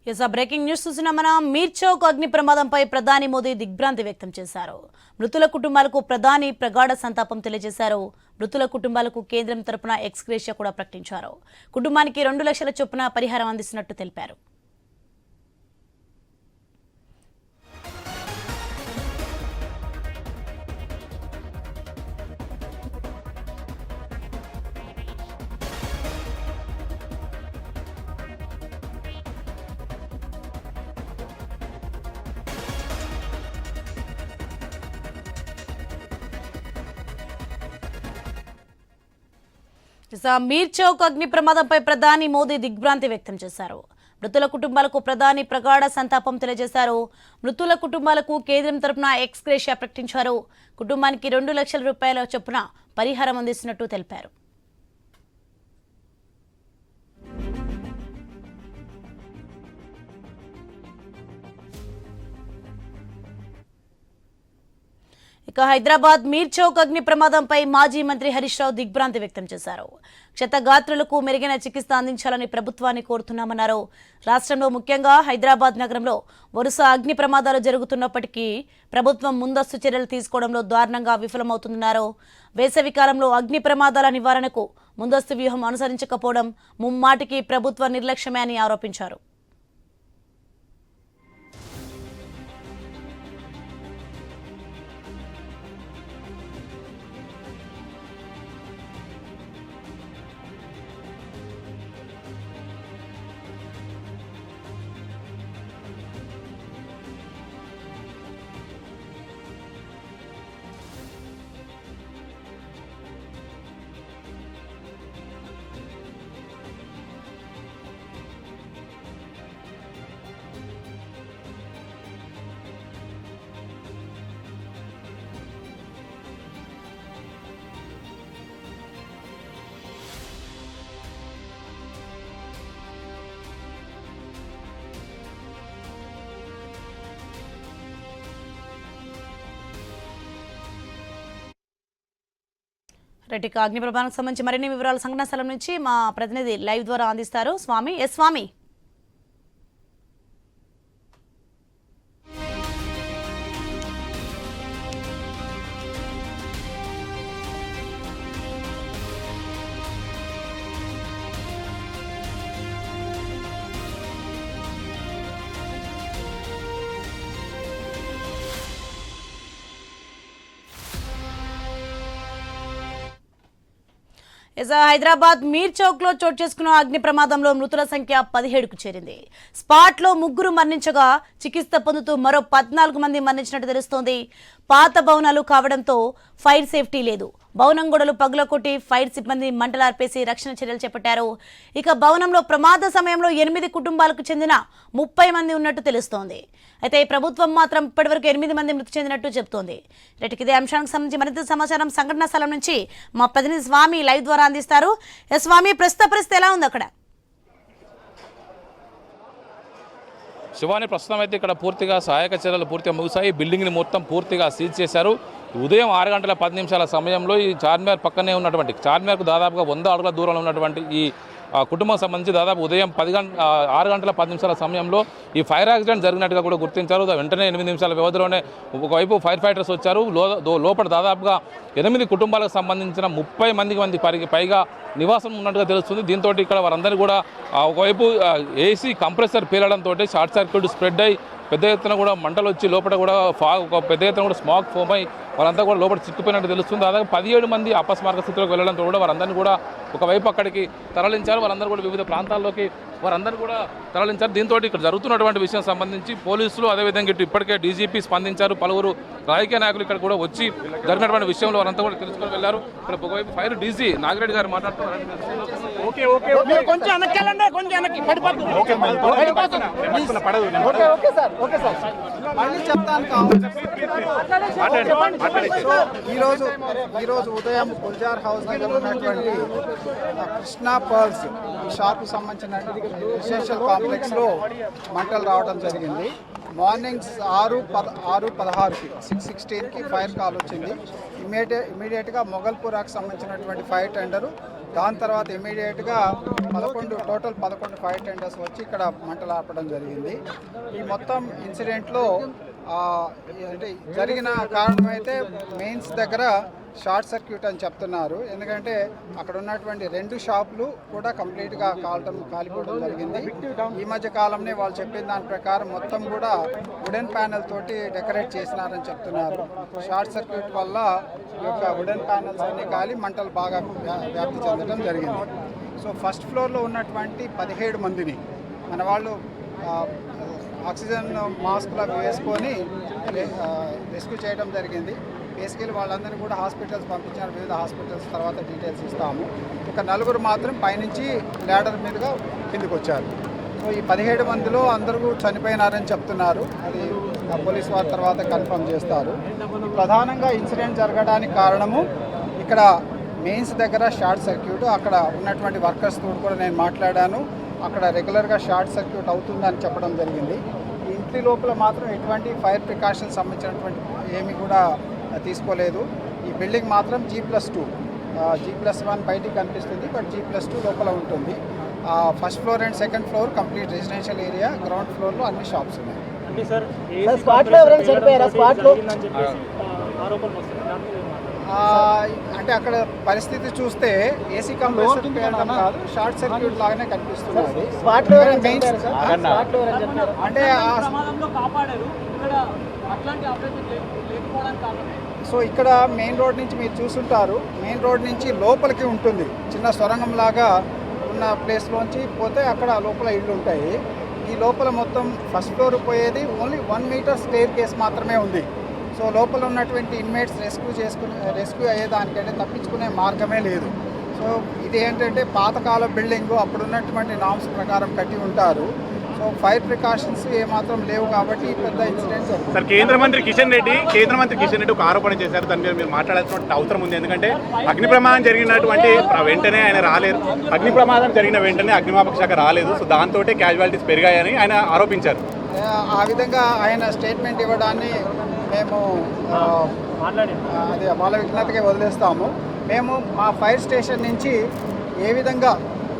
Breaking news చూసిన మనం మీర్చౌక్ అగ్ని ప్రమాదంపై ప్రధాని మోదీ దిగ్భ్రాంతి వ్యక్తం చేశారు. మృతుల కుటుంబాలకు ప్రధాని ప్రగాఢ సంతాపం తెలియజేశారు. మృతుల కుటుంబాలకు కేంద్రం తరపున ఎక్స్గ్రేషియా కూడా ప్రకటించారు. కుటుంబానికి 2 లక్షల చొప్పున పరిహారం అందిస్తున్నట్టు తెలిపారు. మీర్చౌక్ అగ్ని ప్రమాదంపై ప్రధాని మోదీ దిగ్భ్రాంతి వ్యక్తం చేశారు. మృతుల కుటుంబాలకు ప్రధాని ప్రగాఢ సంతాపం తెలియజేశారు. మృతుల కుటుంబాలకు కేంద్రం తరపున ఎక్స్గ్రేషియా ప్రకటించారు. కుటుంబానికి 2 లక్షల రూపాయల చొప్పున పరిహారం అందిస్తున్నట్టు తెలిపారు. ఇక హైదరాబాద్ మీర్చౌక్ అగ్ని ప్రమాదంపై మాజీ మంత్రి హరీష్ రావు దిగ్భ్రాంతి వ్యక్తం చేశారు. క్షతగాత్రులకు మెరుగైన చికిత్స అందించాలని ప్రభుత్వాన్ని కోరుతున్నామన్నారు. రాష్ట్రంలో ముఖ్యంగా హైదరాబాద్ నగరంలో వరుస అగ్ని ప్రమాదాలు జరుగుతున్నప్పటికీ ప్రభుత్వం ముందస్తు చర్యలు తీసుకోవడంలో దారుణంగా విఫలమవుతుందన్నారు. వేసవి కాలంలో అగ్ని ప్రమాదాల నివారణకు ముందస్తు వ్యూహం అనుసరించకపోవడం ముమ్మాటికి ప్రభుత్వ నిర్లక్ష్యమే అని ఆరోపించారు. రెడ్డిక అగ్ని ప్రమాదానికి సంబంధించి మరిన్ని వివరాలు సంఘటనా స్థలం నుంచి మా ప్రతినిధి లైవ్ ద్వారా అందిస్తారు. స్వామి హైదరాబాద్ మీర్చౌక్ లో చోటు చేసుకున్న అగ్ని ప్రమాదంలో మృతుల సంఖ్య 17కు చేరింది. స్పాట్ లో 3 మరణించగా చికిత్స పొందుతూ మరో 14 మంది మరణించినట్టు తెలుస్తోంది. పాత భవనాలు కావడంతో ఫైర్ సేఫ్టీ లేదు. భవనం గోడలు పగులకొట్టి ఫైర్ సిబ్బంది మంటలార్పేసి రక్షణ చర్యలు చేపట్టారు. ఇక భవనంలో ప్రమాద సమయంలో 8 కుటుంబాలకు చెందిన 30 మంది ఉన్నట్టు తెలుస్తోంది. అయితే ప్రభుత్వం మాత్రం ఇప్పటివరకు 8 మంది మృతి చెందినట్టు చెబుతోంది. రేటికి ఇదే అంశానికి సంబంధించి మరింత సమాచారం సంఘటనా స్థలం నుంచి మా ప్రతినిధి స్వామి లైవ్ ద్వారా అందిస్తారు. స్వామి, ప్రస్తుత పరిస్థితి ఎలా ఉంది అక్కడ? శివాని, ప్రస్తుతం అయితే ఇక్కడ పూర్తిగా సహాయక చర్యలు పూర్తిగా ముగిశాయి. బిల్డింగ్ని మొత్తం పూర్తిగా సీజ్ చేశారు. ఉదయం 6 గంటల 10 నిమిషాల సమయంలో ఈ చార్మినార్ పక్కనే ఉన్నటువంటి చార్మినార్కు దాదాపుగా 100 అడుగుల దూరంలో ఉన్నటువంటి ఈ కుటుంబం సంబంధించి దాదాపు ఉదయం 6 గంటల 10 నిమిషాల సమయంలో ఈ ఫైర్ యాక్సిడెంట్ జరిగినట్టుగా కూడా గుర్తించారు. వెంటనే 8 నిమిషాల వ్యవధిలోనే ఒకవైపు ఫైర్ ఫైటర్స్ వచ్చారు. లోపల దాదాపుగా 8 కుటుంబాలకు సంబంధించిన 30 మందికి పైగా నివాసం ఉన్నట్టుగా తెలుస్తుంది. దీంతో ఇక్కడ వారందరూ కూడా ఒకవైపు ఏసీ కంప్రెసర్ పేలడంతో షార్ట్ సర్క్యూట్ స్ప్రెడ్ అయ్యి పెద్ద ఎత్తున కూడా మంటలు వచ్చి లోపల కూడా పెద్ద ఎత్తున కూడా స్మాగ్ ఫోమ్ అయి వారంతా కూడా లోపల చిక్కుపోయినట్టు తెలుస్తుంది. దాదాపు 17 మంది అపస్మారక స్థితిలోకి వెళ్ళడంతో కూడా వారందరినీ కూడా ఒకవైపు అక్కడికి తరలించారు. వారందరూ కూడా వివిధ ప్రాంతాల్లోకి వారందరూ కూడా తరలించారు. దీంతో ఇక్కడ జరుగుతున్నటువంటి విషయం సంబంధించి పోలీసులు అదేవిధంగా ఇటు ఇప్పటికే డీజీపీ స్పందించారు. పలువురు రాజకీయ నాయకులు ఇక్కడ కూడా వచ్చి జరిగినటువంటి విషయంలో వారంతా కూడా తెలుసుకొని వెళ్ళారు. ఇక్కడ ఒకవైపు ఫైర్ డీజీ నాగిరెడ్డి గారు మాట్లాడుతున్నారు. ఈరోజు ఉదయం గుల్జార్ హౌస్ దగ్గర ఉన్నటువంటి కృష్ణా పర్ల్స్ షాప్కి సంబంధించిన రెసిడెన్షియల్ కాంప్లెక్స్లో మంటలు రావడం జరిగింది. మార్నింగ్ 6:16కి 6:16కి ఫైర్ కాల్ వచ్చింది. ఇమీడియట్గా మొగల్పురాకు సంబంధించినటువంటి ఫైర్ టెండరు దాని తర్వాత ఇమీడియట్గా 11 ఫైర్ టెండర్స్ వచ్చి ఇక్కడ మంటలు ఆపడం జరిగింది. ఈ మొత్తం ఇన్సిడెంట్లో అంటే జరిగిన కారణం అయితే మెయిన్స్ దగ్గర షార్ట్ సర్క్యూట్ అని చెప్తున్నారు. ఎందుకంటే అక్కడ ఉన్నటువంటి 2 షాపులు కూడా కంప్లీట్గా కాలిపోవడం జరిగింది. ఈ మధ్య కాలంలో వాళ్ళు చెప్పిన దాని ప్రకారం మొత్తం కూడా వుడెన్ ప్యానెల్ తోటి డెకరేట్ చేసినారని చెప్తున్నారు. షార్ట్ సర్క్యూట్ వల్ల ఈ యొక్క వుడెన్ ప్యానెల్స్ అన్ని కాలి మంటలు బాగా వ్యాప్తి చెందడం జరిగింది. సో ఫస్ట్ ఫ్లోర్లో ఉన్నటువంటి 17 మందిని మన వాళ్ళు ఆక్సిజన్ మాస్క్లు అవి వేసుకొని రెస్క్యూ చేయడం జరిగింది. బేసికలీ వాళ్ళందరినీ కూడా హాస్పిటల్స్ పంపించారు, వివిధ హాస్పిటల్స్ తర్వాత డీటెయిల్స్ ఇస్తాము. ఒక 4 మాత్రం పైనుంచి ల్యాడర్ మీదుగా కిందికి వచ్చారు. సో ఈ 17 మందిలో అందరూ చనిపోయినారని చెప్తున్నారు. అది పోలీస్ వారి తర్వాత కన్ఫర్మ్ చేస్తారు. ప్రధానంగా ఇన్సిడెంట్ జరగడానికి కారణము ఇక్కడ మెయిన్స్ దగ్గర షార్ట్ సర్క్యూట్. అక్కడ ఉన్నటువంటి వర్కర్స్ తోటి కూడా నేను మాట్లాడాను. అక్కడ రెగ్యులర్గా షార్ట్ సర్క్యూట్ అవుతుందని చెప్పడం జరిగింది. ఈ ఇంటి లోపల మాత్రం ఎటువంటి ఫైర్ ప్రికాషన్స్ సంబంధించినటువంటి ఏమీ కూడా తీసుకోలేదు. ఈ బిల్డింగ్ మాత్రం G+2 G+1 బయటికి కనిపిస్తుంది, బట్ G+2 లోపల ఉంటుంది. First floor and second floor complete residential area, ground ఫ్లోర్లో అన్ని షాప్స్ ఉన్నాయి. అంటే అక్కడ పరిస్థితి చూస్తే ఏసీ కంప్రెసర్ పేరడం కాదు, షార్ట్ సర్క్యూట్ లాగానే కనిపిస్తుంది. అంటే సో ఇక్కడ మెయిన్ రోడ్ నుంచి మీరు చూస్తుంటారు, మెయిన్ రోడ్ నుంచి లోపలికి ఉంటుంది, చిన్న సొరంగం లాగా ఉన్న ప్లేస్లోంచి పోతే అక్కడ లోపల ఇళ్ళు ఉంటాయి. ఈ లోపల మొత్తం ఫస్ట్ ఫ్లోర్ పోయేది ఓన్లీ 1 మీటర్ స్టేర్ కేస్ మాత్రమే ఉంది. సో లోపల ఉన్నటువంటి ఇన్మేట్స్ రెస్క్యూ అయ్యేదానికంటే తప్పించుకునే మార్గమే లేదు. సో ఇది ఏంటంటే పాతకాల బిల్డింగు, అప్పుడు ఉన్నటువంటి నామ్స్ ప్రకారం కట్టి ఉంటారు. సో ఫైర్ ప్రికాషన్స్ ఏమాత్రం లేవు కాబట్టి పెద్ద ఇన్సిడెంట్స్. సార్, కేంద్ర మంత్రి కిషన్ రెడ్డి ఒక ఆరోపణ చేశారు. దాని మీద మీరు మాట్లాడాల్సిన అవసరం ఉంది. ఎందుకంటే అగ్ని ప్రమాదం జరిగినటువంటి వెంటనే ఆయన రాలేరు. అగ్ని ప్రమాదం జరిగిన వెంటనే అగ్నిమాపక శాఖ రాలేదు. సో దాంతో క్యాజువాలిటీస్ పెరిగాయని ఆయన ఆరోపించారు. ఆ విధంగా ఆయన స్టేట్మెంట్ ఇవ్వడాన్ని మేము అది వాళ్ళ విఘ్నతకే వదిలేస్తాము. మేము మా ఫైర్ స్టేషన్ నుంచి ఏ విధంగా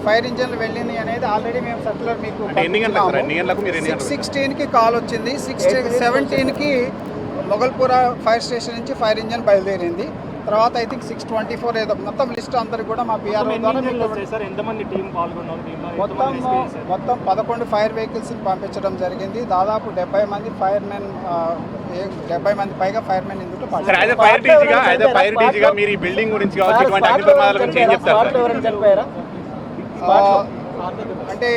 ఫైర్ ఇంజన్లు వెళ్ళింది అనేది ఆల్రెడీ మేము సర్క్యులర్ మీకు 6:16కి కాల్ వచ్చింది. 6:17కి మొగల్పుర ఫైర్ స్టేషన్ నుంచి ఫైర్ ఇంజన్ బయలుదేరింది. తర్వాత ఐ థింక్ 6:24 ఏదో మొత్తం లిస్ట్ అందరికి కూడా మా పిఆర్ఓ ద్వారా మొత్తం 11 ఫైర్ వెహికల్స్ని పంపించడం జరిగింది. దాదాపు 70 మంది ఫైర్మెన్, 70 మంది పైగా ఫైర్మెన్ ఇందులో అంటే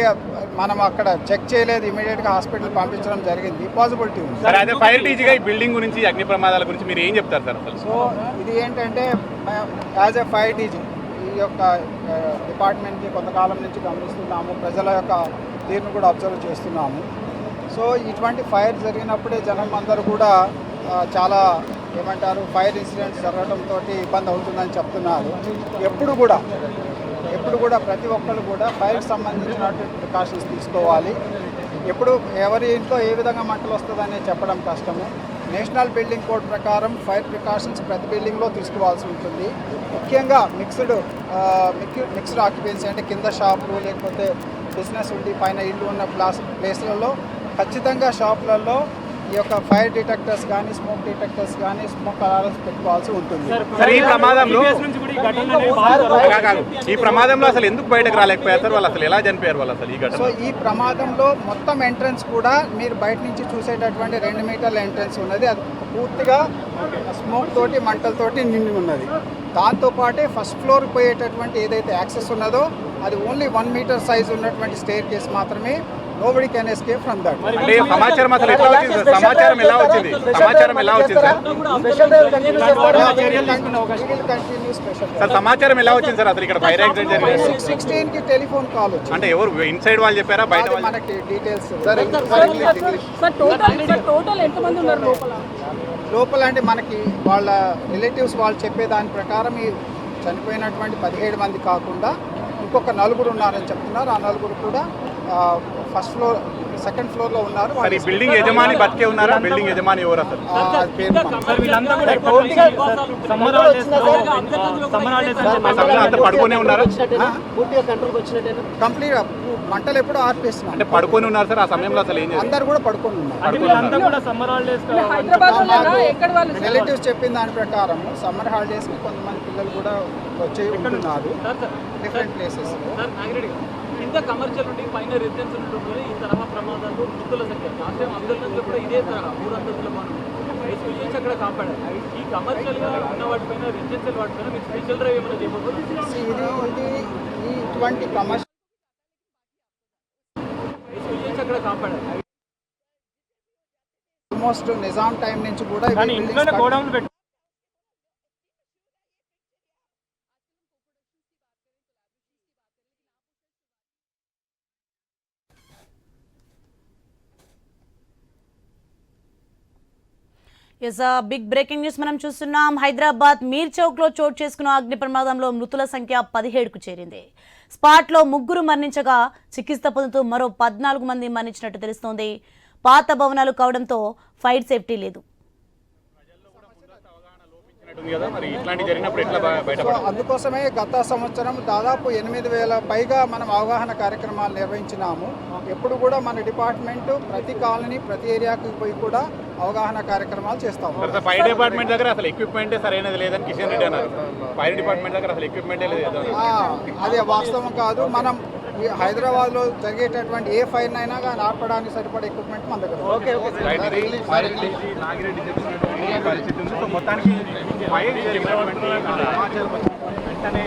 మనం అక్కడ చెక్ చేయలేదు, ఇమీడియట్గా హాస్పిటల్ పంపించడం జరిగింది. పాసిబిలిటీ ఉంది. ఫైర్ డీజీగా ఈ బిల్డింగ్ గురించి, అగ్ని ప్రమాదాల గురించి మీరు ఏం చెప్తారు సార్? సో ఇది ఏంటంటే యాజ్ ఎ ఫైర్ డీజీ ఈ యొక్క డిపార్ట్మెంట్కి కొంతకాలం నుంచి గమనిస్తున్నాము, ప్రజల యొక్క తీరును కూడా అబ్జర్వ్ చేస్తున్నాము. సో ఇటువంటి ఫైర్ జరిగినప్పుడే జనం అందరూ కూడా చాలా ఏమంటారు ఫైర్ ఇన్సిడెంట్స్ జరగడంతో ఇబ్బంది అవుతుందని చెప్తున్నారు. ఎప్పుడు కూడా ప్రతి ఒక్కరు కూడా ఫైర్కి సంబంధించినటువంటి ప్రికాషన్స్ తీసుకోవాలి. ఎప్పుడు ఎవరి ఇంట్లో ఏ విధంగా మంటలు వస్తుందని చెప్పడం కష్టము. నేషనల్ బిల్డింగ్ కోడ్ ప్రకారం ఫైర్ ప్రికాషన్స్ ప్రతి బిల్డింగ్లో తీసుకోవాల్సి ఉంటుంది. ముఖ్యంగా మిక్స్డ్ ఆక్యుపెన్సీ అంటే కింద షాపులు లేకపోతే బిజినెస్ ఉండి పైన ఇల్లు ఉన్న ప్లేస్లలో ఖచ్చితంగా షాపులలో ఈ యొక్క ఫైర్ డిటెక్టర్స్ కానీ స్మోక్ డిటెక్టర్స్ కానీ స్మోక్ అలారమ్స్ పెట్టుకోవాల్సి ఉంటుంది. ఈ ప్రమాదంలో అసలు ఎందుకు బయటకు రాలేకపోయారు వాళ్ళు? అసలు ఎలా చనిపోయారు వాళ్ళు అసలు ఈ ఘటన? సో ఈ ప్రమాదంలో మొత్తం ఎంట్రన్స్ కూడా మీరు బయట నుంచి చూసేటటువంటి 2 మీటర్ల ఎంట్రన్స్ ఉన్నది. అది పూర్తిగా స్మోక్ తోటి మంటలతోటి నిండి ఉన్నది. దాంతోపాటే ఫస్ట్ ఫ్లోర్ పోయేటటువంటి ఏదైతే యాక్సెస్ ఉన్నదో అది ఓన్లీ 1 మీటర్ సైజ్ ఉన్నటువంటి స్టేర్ కేస్ మాత్రమే. Nobody can escape from that. అంటే సమాచారం అసలు ఎట్లా వచ్చింది సార్? సమాచారం ఎలా వచ్చింది సార్? సమాచారం ఎలా వచ్చింది సార్ అసలు ఇక్కడ ఫైర్ యాక్సిడెంట్ జరిగింది? 6:16కి టెలిఫోన్ కాల్ వచ్చింది. అంటే ఎవరు ఇన్సైడ్ వాళ్ళు చెప్పారా బయట వాళ్ళు? మనకి డీటెయిల్స్ లోపల అంటే మనకి వాళ్ళ రిలేటివ్స్ వాళ్ళు చెప్పే దాని ప్రకారం ఈ చనిపోయినటువంటి 17 మంది కాకుండా ఇంకొక 4 ఉన్నారని చెప్తున్నారు. ఆ 4 కూడా ఫస్ట్ ఫ్లోర్ సెకండ్ ఫ్లోర్లో ఉన్నారు. మరి బిల్డింగ్ యజమాని బతికే ఉన్నారా? బిల్డింగ్ యజమాని ఎవరు అసలు? అది పేరు అంతా పడుకునే ఉన్నారా? కంప్లీట్ మంటలు ఎప్పుడు ఆర్పేస్తున్నాం. అంటే పడుకొని ఉన్నారు సార్ ఆ సమయంలో అసలు ఏం చేస్తారు? అందరు కూడా పడుకొని ఉన్నారు. రిలేటివ్స్ చెప్పిన దాని ప్రకారం సమ్మర్ హాలిడేస్కి కొంతమంది పిల్లలు కూడా వచ్చి ఉంటున్నారు డిఫరెంట్ ప్లేసెస్. కింద కమర్షియల్ ఉండి పైన రెసిడెన్షియల్ ఉంటుంది. ఈ తరహా ప్రమాదాలు మృతుల సంఖ్య లాస్ట్ టైం అంబులెన్స్లో కూడా ఇదే తరహా 3 అంతస్తుల భవనం రెస్క్యూ చేసి అక్కడ కాపాడారు. ఈ కమర్షియల్గా ఉన్న వాటిపైన రెసిడెన్షియల్ వాటిపైన మీరు స్పెషల్ డ్రైవ్ ఏమైనా చేయబోతున్నారు? ఇది ఇటువంటి కమర్షియల్ రెస్క్యూ చేసి అక్కడ కాపాడారు. ఆల్మోస్ట్ నిజాం టైం నుంచి కూడా బిగ్ బ్రేకింగ్ న్యూస్ మనం చూస్తున్నాం. హైదరాబాద్ మీర్ చౌక్ లో చోటు చేసుకున్న అగ్ని ప్రమాదంలో మృతుల సంఖ్య 17కు చేరింది. స్పాట్ లో 3 మరణించగా చికిత్స పొందుతూ మరో 14 మంది మరణించినట్టు తెలుస్తోంది. పాత భవనాలు కావడంతో ఫైర్ సేఫ్టీ లేదు. అందుకోసమే గత సంవత్సరం దాదాపు 8,000 పైగా మనం అవగాహన కార్యక్రమాలు నిర్వహించినాము. ఎప్పుడు కూడా మన డిపార్ట్మెంట్ ప్రతి కాలనీ ప్రతి ఏరియాకి పోయి కూడా అవగాహన కార్యక్రమాలు చేస్తాము. ఫైర్ డిపార్ట్మెంట్ దగ్గర అసలు ఎక్విప్మెంటే సరైనది లేదని కిషన్ రెడ్డి అన్నారు. ఫైర్ డిపార్ట్మెంట్ దగ్గర అసలు ఎక్విప్మెంటే లేదు. అది వాస్తవం కాదు. మనం ఈ హైదరాబాద్లో జరిగేటటువంటి ఏ ఫైర్ అయినా కానీ ఆర్పడానికి సరిపడే ఎక్విప్మెంట్ మన దగ్గర. పరిస్థితి ఉంది. సో మొత్తానికి ఫైర్ జరిగినటువంటి వెంటనే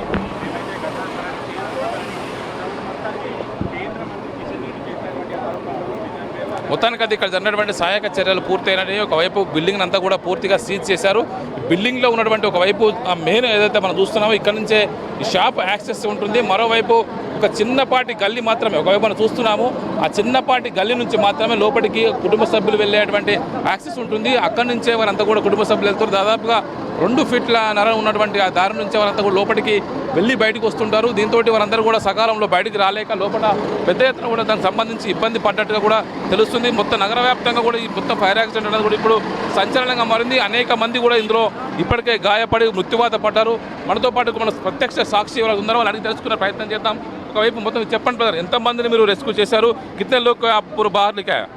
మొత్తానికి అది ఇక్కడ జరిగినటువంటి సహాయక చర్యలు పూర్తయినవి. ఒకవైపు బిల్డింగ్ అంతా కూడా పూర్తిగా సీజ్ చేశారు. బిల్డింగ్లో ఉన్నటువంటి ఒకవైపు ఆ మెయిన్ ఏదైతే మనం చూస్తున్నామో ఇక్కడ నుంచే ఈ షాప్ యాక్సెస్ ఉంటుంది. మరోవైపు ఒక చిన్నపాటి గల్లీ మాత్రమే ఒకవైపు మనం చూస్తున్నాము. ఆ చిన్నపాటి గల్లీ నుంచి మాత్రమే లోపలికి కుటుంబ సభ్యులు వెళ్ళేటువంటి యాక్సెస్ ఉంటుంది. అక్కడి నుంచే వారంతా కూడా కుటుంబ సభ్యులు వెళ్తారు. దాదాపుగా 2 ఫీట్ల నర ఉన్నటువంటి ఆ దారి నుంచి వారంతా కూడా లోపలికి వెళ్ళి బయటకు వస్తుంటారు. దీంతో వారందరూ కూడా సకాలంలో బయటికి రాలేక లోపల పెద్ద ఎత్తున కూడా దానికి సంబంధించి ఇబ్బంది పడ్డట్టుగా కూడా తెలుస్తుంది. మొత్తం నగర వ్యాప్తంగా కూడా ఈ మొత్తం ఫైర్ యాక్సిడెంట్ అనేది కూడా ఇప్పుడు సంచలనంగా మారింది. అనేక మంది కూడా ఇందులో ఇప్పటికే గాయపడి మృత్యువాత పడ్డారు. మనతో పాటు మన ప్రత్యక్ష సాక్షి ఎవరు ఉన్నారో వాళ్ళు అడిగి తెలుసుకునే ప్రయత్నం చేద్దాం. ఒకవైపు మొత్తం చెప్పండి బ్రదర్, ఎంతమందిని మీరు రెస్క్యూ చేశారు? కితనే లోग आप पूरे बाहर लेके आया?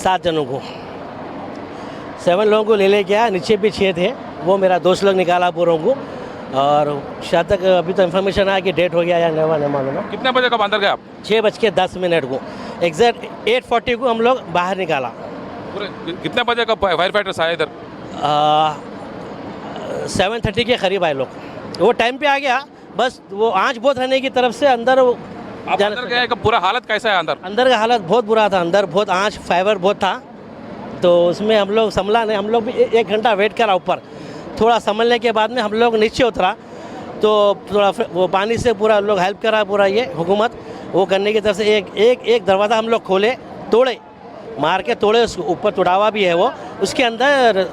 7 जनों को, 7 लोगों को ले लेके आया. नीचे भी 6 थे, वो मेरा दोस्त लोग निकाला पूरों को. और शायद तक अभी तो इन्फॉर्मेशन आया कि डेट हो गया या नहीं मालूम है. कितने बजे कब अंदर गए आप? 6:10 को एग्जैक्ट 8:40 को हम लोग बाहर निकाला. पूरे कितने बजे का फायर फाइटर्स आए इधर? 7:30 के करीब आए लोग. वो टाइम पे आ गया. बस वो आँच बहुत रहने की तरफ से अंदर आप अंदर गए का पूरा हालत कैसा है? अंदर का हालत बहुत बुरा था. अंदर बहुत आँच फाइबर बहुत था. तो उसमें हम लोग संभला नहीं. हम लोग भी 1 घंटा वेट करा ऊपर. थोड़ा संभलने के बाद में हम लोग नीचे उतरा तो थोड़ा वो पानी से पूरा लोग हेल्प करा. पूरा ये हुकूमत वो करने की तरफ से एक दरवाज़ा हम लोग खोले, तोड़े, मार के तोड़े. उसके ऊपर तुड़ावा भी है वो. उसके अंदर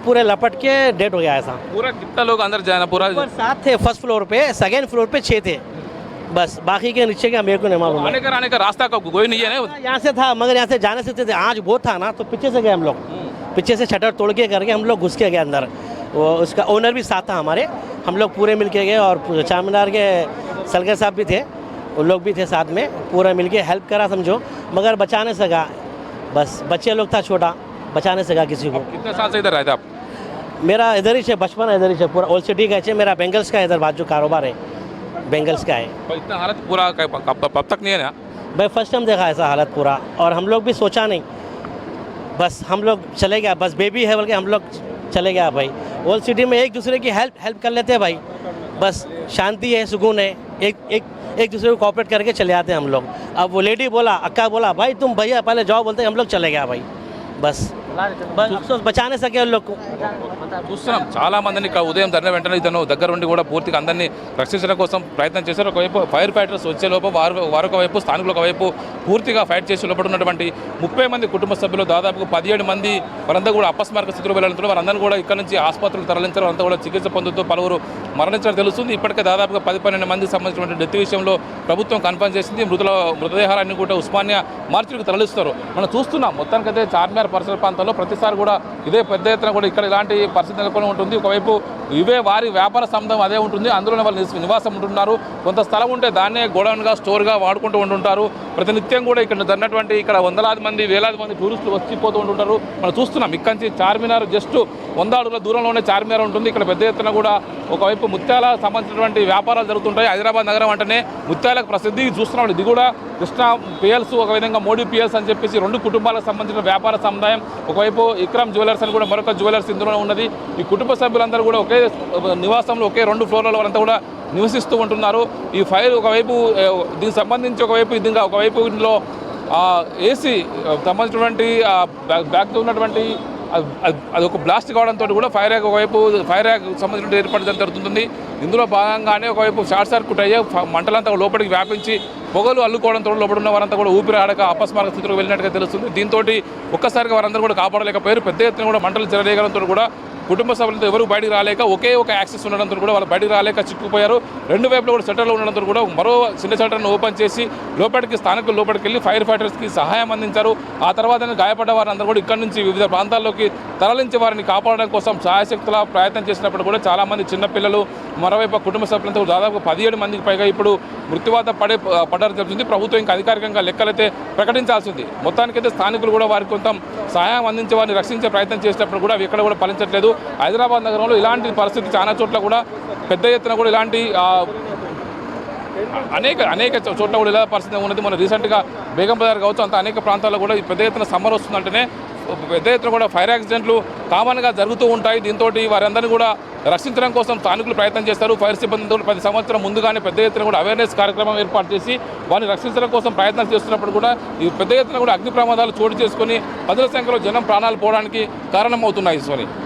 पूरे लपट के डेड हो गया ऐसा. पूरा कितना लोग अंदर जाना? पूरा 7 थे फर्स्ट फ्लोर पे. सेकेंड फ्लोर पे 6 थे बस. बाकी के नीचे का मेरे को नहीं मालूम. आने का रास्ता का कोई नहीं है ना? यहाँ से था मगर यहाँ से जाने से थे. आज बहुत था ना तो पीछे से गए हम लोग. पीछे से शटर तोड़ के करके हम लोग घुस के गए अंदर. वो उसका ओनर भी साथ था हमारे. हम लोग पूरे मिल के गए. और चारमीनार के सलगर साहब भी थे, वो लोग भी थे साथ में. पूरा मिल के हेल्प करा समझो, मगर बचा नहीं सका. बस बच्चे लोग था छोटा, बचा नहीं सका किसी को. कितने साल से इधर रहते आप? मेरा इधर ही से बचपन इधर ही से पूरा ओल्ड सिटी का है. मेरा बेंगल्स का इधर बाजू कारोबार है, बेंगल्स का है. इतना हालत पूरा कब तक नहीं है ना? भाई फर्स्ट टाइम देखा ऐसा हालत पूरा. और हम लोग भी सोचा नहीं, बस हम लोग चले गया. बस बेबी है बोल के हम लोग चले गया भाई. ओल्ड सिटी में एक दूसरे की हेल्प कर लेते हैं भाई. बस शांति है, सुकून है. एक दूसरे को कोऑपरेट करके चले आते हैं हम लोग. अब वो लेडी बोला, अक्का बोला भाई तुम भैया पहले जाओ, बोलते हम लोग चले गया भाई. बस बस अफसोस बचा नहीं सके उन लोग को। చూస్తున్నాం చాలా మందిని ఇక్కడ ఉదయం ధరణ వెంటనే ఇతను దగ్గర ఉండి కూడా పూర్తిగా అందరినీ రక్షించడం కోసం ప్రయత్నం చేశారు. ఒకవైపు ఫైర్ ఫైటర్స్ వచ్చే లోపు వారొక వైపు స్థానికులు ఒకవైపు పూర్తిగా ఫైట్ చేసి లోపల ఉన్నటువంటి 30 మంది కుటుంబ సభ్యులు దాదాపు 17 మంది వారందరూ కూడా అపస్మారక స్థితిలో వెళ్ళడంతో వారందరూ కూడా ఇక్కడ నుంచి ఆసుపత్రులకు తరలించారు. వారంతా కూడా చికిత్స పొందుతూ పలువురు మరణించడం తెలుస్తుంది. ఇప్పటికే దాదాపుగా 10-12 మందికి సంబంధించినటువంటి డెత్ విషయంలో ప్రభుత్వం కన్ఫర్మ్ చేసింది. మృతదేహాలన్నీ కూడా ఉస్మానియా మార్చులకు తరలిస్తారు. మనం చూస్తున్నాం మొత్తానికైతే చార్మినార్ పరిసర ప్రాంతాల్లో ప్రతిసారి కూడా ఇదే పెద్ద ఎత్తున కూడా ఇక్కడ ఇలాంటి పరిస్థితి నెలకొని ఉంటుంది. ఒకవైపు ఇవే వారి వ్యాపార సముదాయం అదే ఉంటుంది, అందులోనే వాళ్ళు నివాసం ఉంటున్నారు. కొంత స్థలం ఉంటే దాన్నే గోడౌన్గా స్టోర్గా వాడుకుంటూ ఉంటుంటారు. ప్రతినిత్యం కూడా ఇక్కడ జరిగినటువంటి ఇక్కడ వందలాది మంది వేలాది మంది టూరిస్టులు వచ్చిపోతూ ఉంటుంటారు. మనం చూస్తున్నాం ఇక్కడ నుంచి చార్మినార్ జస్ట్ 100 అడుగుల దూరంలోనే చార్మినార్ ఉంటుంది. ఇక్కడ పెద్ద ఎత్తున కూడా ఒకవైపు ముత్యాల సంబంధించినటువంటి వ్యాపారాలు జరుగుతుంటాయి. హైదరాబాద్ నగరం అంటేనే ముత్యాలకు ప్రసిద్ధి. చూస్తున్నాం ఇది కూడా కృష్ణ పిఎల్స్, ఒక విధంగా మోడీ పిఎల్స్ అని చెప్పేసి 2 కుటుంబాలకు సంబంధించిన వ్యాపార సముదాయం. ఒకవైపు ఇక్రమ్ జ్యువెలర్స్ అని కూడా మరొక జ్యువెలర్స్ ఇందులో ఉన్నది. ఈ కుటుంబ సభ్యులందరూ కూడా ఒకే నివాసంలో ఒకే 2 ఫ్లోర్లలో వారంతా కూడా నివసిస్తూ ఉంటున్నారు. ఈ ఫైర్ ఒకవైపు దీనికి సంబంధించి ఒకవైపు ఇందులో ఏసీ సంబంధించినటువంటి బ్యాగ్తో ఉన్నటువంటి అది ఒక బ్లాస్ట్ కావడంతో కూడా ఫైర్ యాక్ సంబంధించిన ఏర్పాటు జరుగుతుంది. ఇందులో భాగంగానే ఒకవైపు షార్ట్ సర్క్యూట్ అయ్యే మంటలంతా లోపలికి వ్యాపించి పొగలు అల్లుకోవడంతో లోపల ఉన్న వారంతా కూడా ఊపిరి ఆడక అపస్మారక స్థితిలోకి వెళ్ళినట్టుగా తెలుస్తుంది. దీంతో ఒక్కసారిగా వారందరూ కూడా కాపాడలేకపోయారు. పెద్ద ఎత్తున కూడా మంటలు చెలరేగడంతో కూడా కుటుంబ సభ్యులతో ఎవరు బయటికి రాలేక ఒకే ఒక యాక్సెస్ ఉండడంతో కూడా వాళ్ళు బయటికి రాలేక చిక్కుపోయారు. 2 వైపులో కూడా షట్టర్లు ఉండడంతో కూడా మరో చిన్న షట్టర్ను ఓపెన్ చేసి స్థానికులు లోపలికి వెళ్ళి ఫైర్ ఫైటర్స్కి సహాయం అందించారు. ఆ తర్వాత గాయపడ్డ వారందరూ కూడా ఇక్కడ నుంచి వివిధ ప్రాంతాల్లోకి తరలించి వారిని కాపాడడం కోసం సహాయశక్తుల ప్రయత్నం చేసినప్పుడు కూడా చాలామంది చిన్నపిల్లలు, మరోవైపు కుటుంబ సభ్యులతో దాదాపు 17 మందికి పైగా ఇప్పుడు మృత్యువాత పడడం జరుగుతుంది. ప్రభుత్వం ఇంకా అధికారికంగా లెక్కలైతే ప్రకటించాల్సింది. మొత్తానికైతే స్థానికులు కూడా వారికి కొంత సహాయం అందించే వారిని రక్షించే ప్రయత్నం చేసినప్పుడు కూడా అవి ఎక్కడ కూడా ఫలించట్లేదు. హైదరాబాద్ నగరంలో ఇలాంటి పరిస్థితి చాలా చోట్ల కూడా పెద్ద ఎత్తున కూడా ఇలాంటి అనేక చోట్ల కూడా ఇలా పరిస్థితి ఉన్నది. మన రీసెంట్గా బేగం బజార్ కావచ్చు, అంత అనేక ప్రాంతాల్లో కూడా పెద్ద ఎత్తున సమ్మర్ వస్తుందంటేనే పెద్ద ఎత్తున కూడా ఫైర్ యాక్సిడెంట్లు కామన్గా జరుగుతూ ఉంటాయి. దీంతో వారందరినీ కూడా రక్షించడం కోసం స్థానికులు ప్రయత్నం చేస్తారు. ఫైర్ సిబ్బందితో 10 సంవత్సరం ముందుగానే పెద్ద ఎత్తున కూడా అవేర్నెస్ కార్యక్రమం ఏర్పాటు చేసి వారిని రక్షించడం కోసం ప్రయత్నాలు చేస్తున్నప్పుడు కూడా ఈ పెద్ద ఎత్తున కూడా అగ్ని ప్రమాదాలు చోటు చేసుకొని 10ల సంఖ్యలో జనం ప్రాణాలు పోవడానికి కారణమవుతున్నాయి.